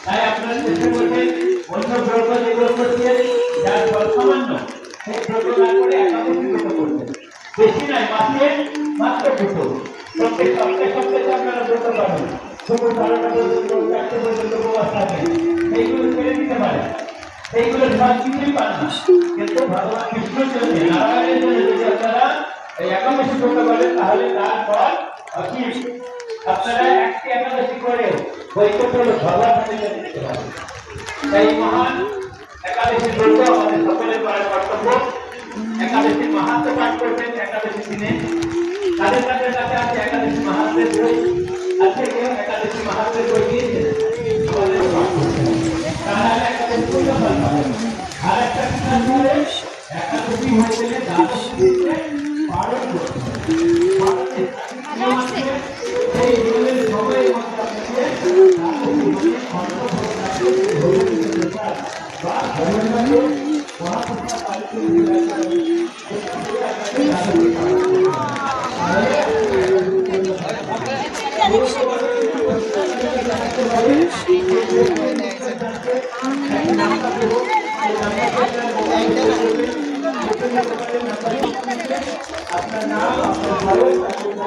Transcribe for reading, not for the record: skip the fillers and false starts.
তাই আপনারা চেষ্টা করবেন অন্য ব্রত যেগুলো করছেন যার সামান্য সেই ব্রত না করে একাদশী ব্রত করবেন। বেশি নাই, মাত্র দুটো। প্রত্যেক সপ্তাহে আপনারা ব্রত পাবেন। দুপুর 12টা পর্যন্ত 4টে পর্যন্ত উপবাস থাকেন, সেইগুলো ছেড়ে দিতে পারেন। সেইগুলো সব কিছুই পান না, কিন্তু ভগবান কৃষ্ণচন্দ্র নারায়ণের জন্য যদি আপনারা এই একাদশী ব্রত করেন তাহলে তারপর আপনারা একটি একাদশী করে বৈকুণ্ঠ ভগবান দিতে পারবেন। তাই মহান একাদশী ব্রত আমাদের সকলের করার কর্তব্য। একাদশীর মাহাত্ম্য পাঠ করবেন একাদশী দিনে। তাদের কাছে আছে একাদশী মাহাত্ম্যের বই, আছে কেউ একাদশী মাহাত্ম্যের বই দিয়েছে আমাদের পাঠ করবেন, তাহলে একাদশী ব্রত পাবেন। আর একটা কথা হলো একাদশী হয়ে গেলে দ্বাদশী দিনে পালন করতে হবে। এই নিয়মের সময়ের মধ্যে আপনার নাম আপনার বয়স আপনার